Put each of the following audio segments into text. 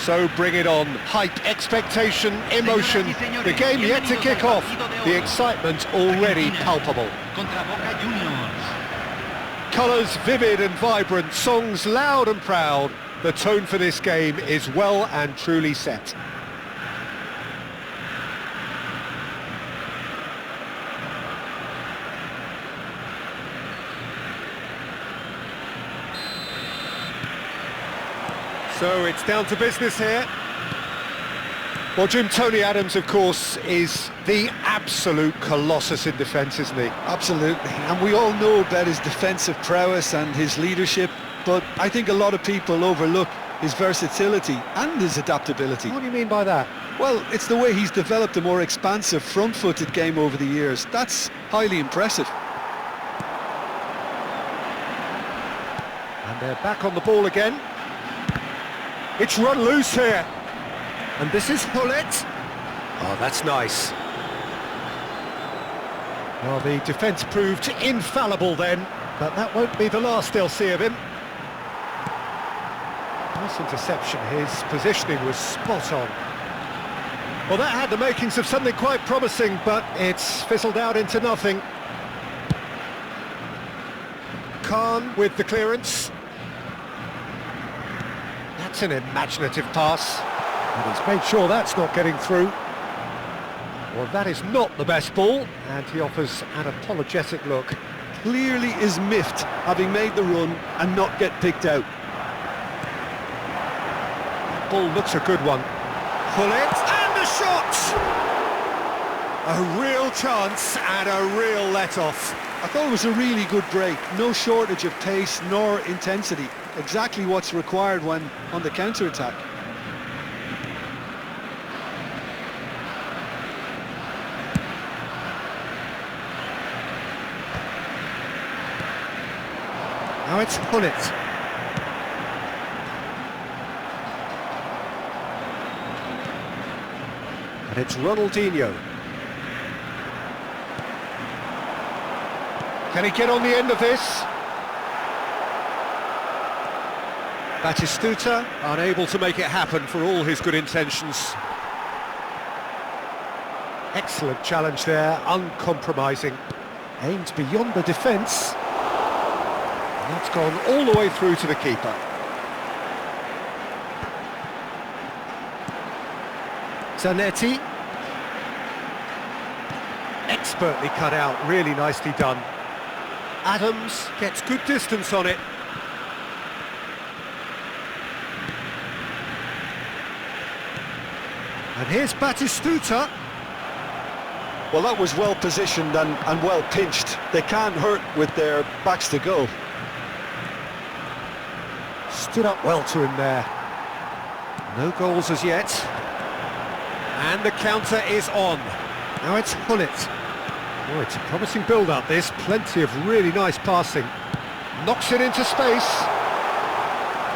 So bring it on. Hype, expectation, emotion. The game yet to kick off. The excitement already palpable. Colours vivid and vibrant, songs loud and proud. The tone for this game is well and truly set. So it's down to business here. Well, Jim, Tony Adams, of course, is the absolute colossus in defence, isn't he? Absolutely, and we all know about his defensive prowess and his leadership, but I think a lot of people overlook his versatility and his adaptability. What do you mean by that? Well, it's the way he's developed a more expansive front-footed game over the years. That's highly impressive. And they're back on the ball again. It's run loose here. And this is Hullet. Oh, that's nice. Well, the defence proved infallible then, but that won't be the last they'll see of him. Nice interception, his positioning was spot on. Well, that had the makings of something quite promising, but it's fizzled out into nothing. Khan with the clearance. That's an imaginative pass. And he's made sure that's not getting through. Well, that is not the best ball, and he offers an apologetic look. Clearly is miffed, having made the run and not get picked out. That ball looks a good one. Pull it, and the shot! A real chance and a real let-off. I thought it was a really good break. No shortage of pace nor intensity. Exactly what's required when on the counter-attack. Now it's Hullet. And it's Ronaldinho. Can he get on the end of this? Batistuta unable to make it happen for all his good intentions. Excellent challenge there, uncompromising. Aimed beyond the defence. And that's gone all the way through to the keeper. Zanetti. Expertly cut out, really nicely done. Adams gets good distance on it. And here's Batistuta. Well, that was well positioned and well pinched. They can't hurt with their backs to goal. Stood up well to him there. No goals as yet. And the counter is on. Now it's Hullet. Oh, it's a promising build-up, this. Plenty of really nice passing. Knocks it into space.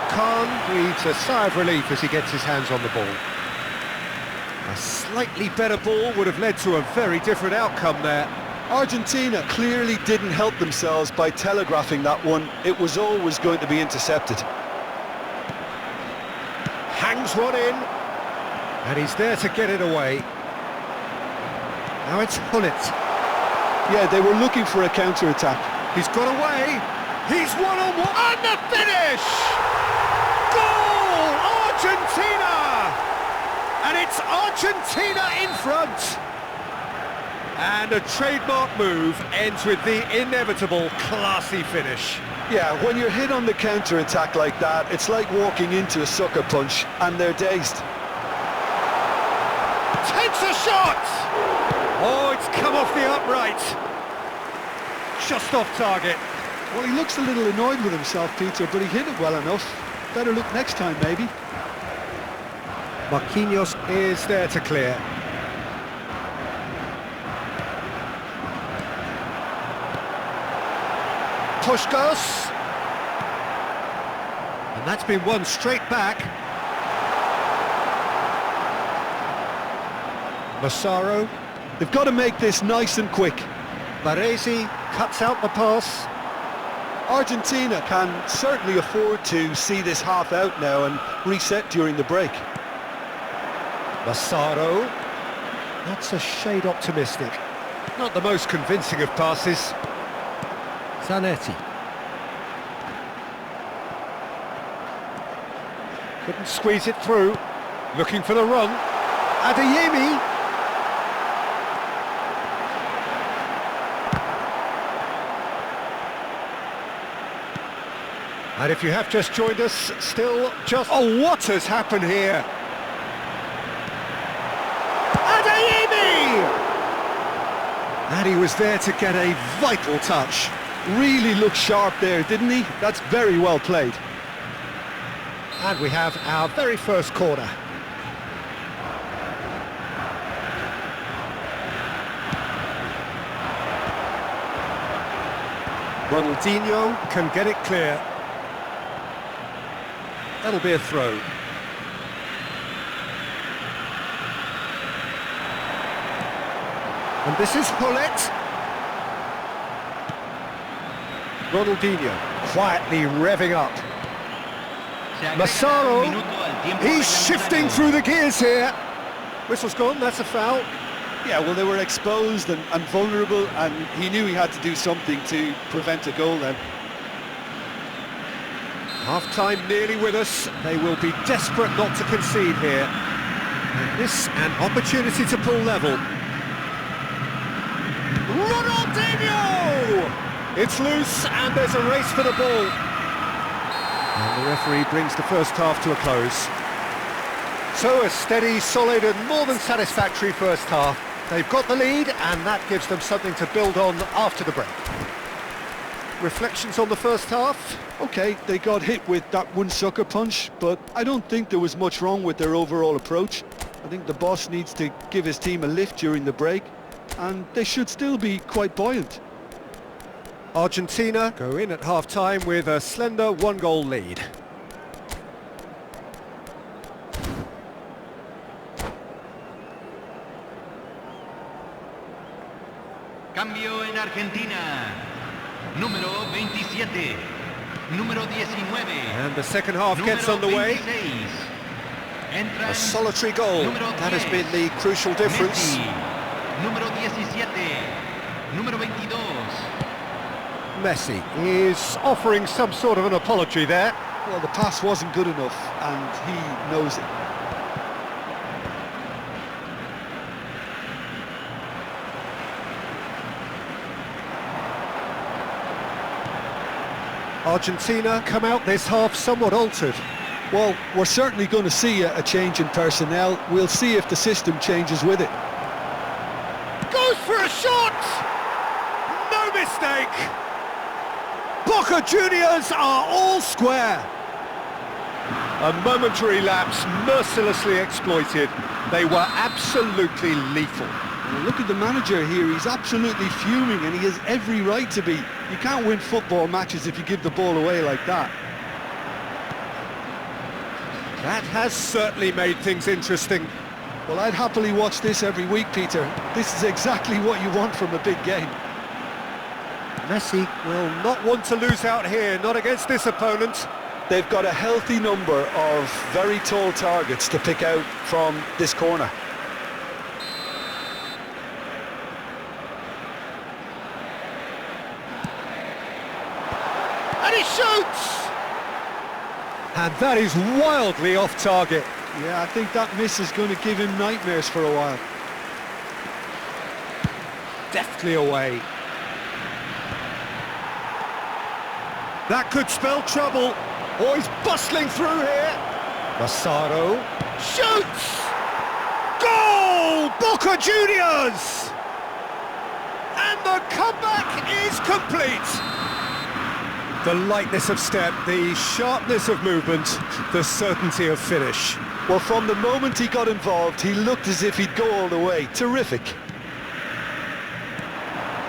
Khan breathes a sigh of relief as he gets his hands on the ball. A slightly better ball would have led to a very different outcome there. Argentina clearly didn't help themselves by telegraphing that one. It was always going to be intercepted. Hangs one in. And he's there to get it away. Now it's Hullet. Yeah, they were looking for a counter-attack. He's got away. He's one-on-one. And the finish! Goal! Argentina! And it's Argentina in front. And a trademark move ends with the inevitable classy finish. Yeah, when you're hit on the counter-attack like that, it's like walking into a sucker punch, and they're dazed. Takes a shot! Oh, it's come off the upright. Just off target. Well, he looks a little annoyed with himself, Peter, but he hit it well enough. Better look next time, maybe. Marquinhos is there to clear. Puskos. And that's been won straight back. Massaro. They've got to make this nice and quick. Baresi cuts out the pass. Argentina can certainly afford to see this half out now and reset during the break. Massaro. That's a shade optimistic. Not the most convincing of passes. Zanetti. Couldn't squeeze it through. Looking for the run. Adeyemi. And if you have just joined us, still just... Oh, what has happened here? Adeyemi! And he was there to get a vital touch. Really looked sharp there, didn't he? That's very well played. And we have our very first corner. Ronaldinho can get it clear. That'll be a throw. And this is Hullet. Ronaldinho quietly revving up. Massaro, he's shifting through the gears here. Whistle's gone, that's a foul. Yeah, well, they were exposed and vulnerable, and he knew he had to do something to prevent a goal then. Half-time nearly with us. They will be desperate not to concede here. And this an opportunity to pull level. Ronaldinho! It's loose and there's a race for the ball. And the referee brings the first half to a close. So a steady, solid and more than satisfactory first half. They've got the lead and that gives them something to build on after the break. Reflections on the first half? Okay, they got hit with that one sucker punch, but I don't think there was much wrong with their overall approach. I think the boss needs to give his team a lift during the break, and they should still be quite buoyant. Argentina go in at half-time with a slender one-goal lead. Cambio en Argentina. Número 27. Número 19. And the second half gets underway. A solitary goal. That has been the crucial difference. Número 17. Número 22. Messi is offering some sort of an apology there. Well, the pass wasn't good enough, and he knows it. Argentina come out this half somewhat altered. Well, we're certainly going to see a change in personnel. We'll see if the system changes with it. Goes for a shot! No mistake! Boca Juniors are all square. A momentary lapse mercilessly exploited. They were absolutely lethal. Well, look at the manager here. He's absolutely fuming, and he has every right to be. You can't win football matches if you give the ball away like that. That has certainly made things interesting. Well, I'd happily watch this every week, Peter. This is exactly what you want from a big game. Messi will not want to lose out here, not against this opponent. They've got a healthy number of very tall targets to pick out from this corner. And he shoots! And that is wildly off target. Yeah, I think that miss is going to give him nightmares for a while. Deftly away. That could spell trouble. Oh, he's bustling through here. Massaro shoots! Goal! Boca Juniors! And the comeback is complete. The lightness of step, the sharpness of movement, the certainty of finish. Well, from the moment he got involved, he looked as if he'd go all the way. Terrific.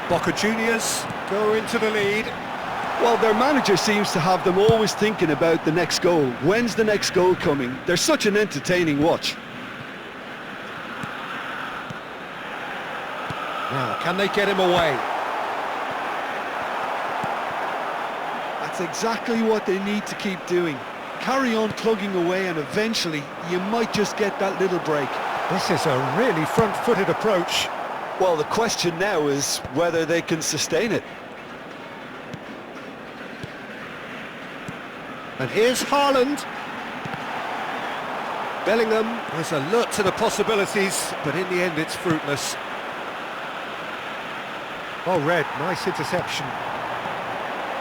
Boca Juniors go into the lead. Well, their manager seems to have them always thinking about the next goal. When's the next goal coming? They're such an entertaining watch. Now, can they get him away? That's exactly what they need to keep doing. Carry on plugging away, and eventually you might just get that little break. This is a really front-footed approach. Well, the question now is whether they can sustain it. And here's Haaland. Bellingham was alert to the possibilities, but in the end it's fruitless. Well read, nice interception.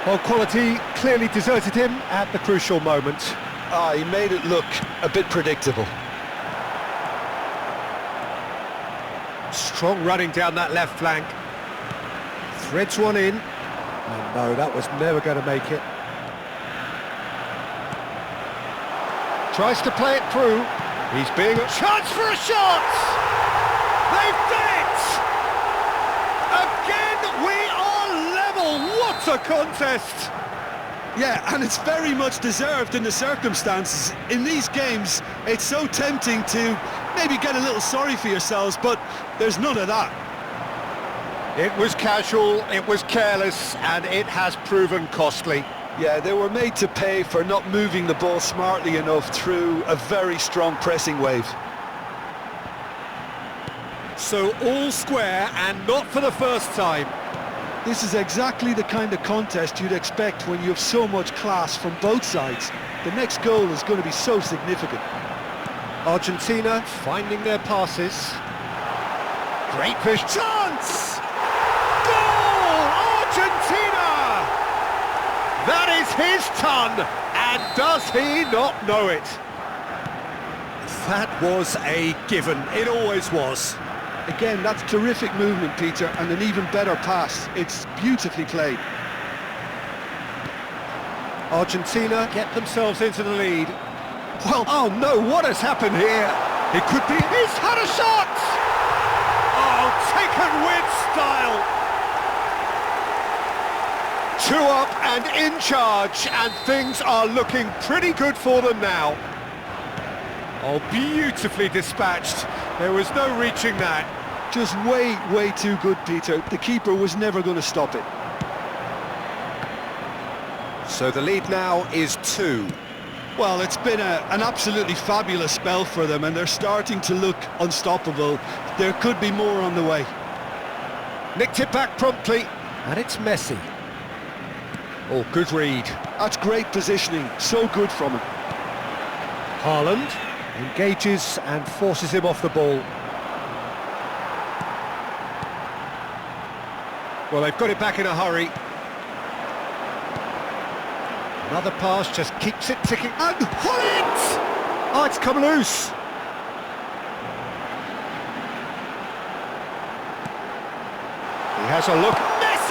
Well, quality clearly deserted him at the crucial moment. He made it look a bit predictable. Strong running down that left flank. Threads one in. And no, that was never going to make it. Tries to play it through. He's being a chance for a shot! They've done it! Again, we are level! What a contest! Yeah, and it's very much deserved in the circumstances. In these games, it's so tempting to maybe get a little sorry for yourselves, but there's none of that. It was casual, it was careless, and it has proven costly. Yeah, they were made to pay for not moving the ball smartly enough through a very strong pressing wave. So all square, and not for the first time. This is exactly the kind of contest you'd expect when you have so much class from both sides. The next goal is going to be so significant. Argentina finding their passes. Great fish chance! Goal! Argentina! That is his ton, and does he not know it? That was a given, it always was. Again, that's terrific movement, Peter, and an even better pass. It's beautifully played. Argentina get themselves into the lead. Well, oh no, what has happened here? It could be, he's had a shot! Oh, taken with style! 2 up and in charge, and things are looking pretty good for them now. Oh, beautifully dispatched. There was no reaching that. Just way, way too good, Peter. The keeper was never going to stop it. So the lead now is 2. Well, it's been an absolutely fabulous spell for them, and they're starting to look unstoppable. There could be more on the way. Nicked it back promptly, and it's Messi. Oh, good read. That's great positioning, so good from him. Haaland engages and forces him off the ball. Well, they've got it back in a hurry. Another pass just keeps it ticking. And Haaland! Oh, it's come loose. He has a look. Messi!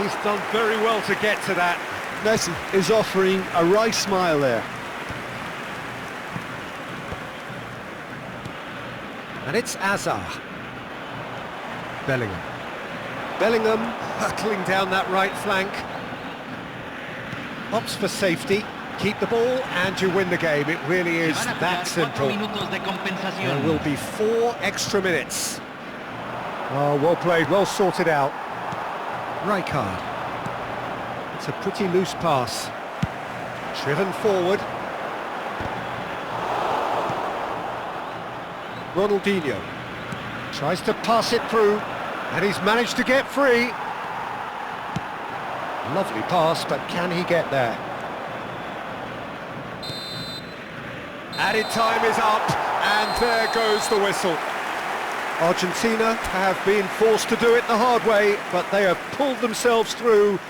He's done very well to get to that. Messi is offering a wry smile there. And it's Azar. Bellingham. Bellingham hurtling down that right flank. Opts for safety. Keep the ball and you win the game. It really is that simple. There will be 4 extra minutes. Oh, well played, well sorted out. Rijkaard. It's a pretty loose pass. Driven forward. Ronaldinho tries to pass it through, and he's managed to get free. Lovely pass, but can he get there? Added time is up, and there goes the whistle. Argentina have been forced to do it the hard way, but they have pulled themselves through.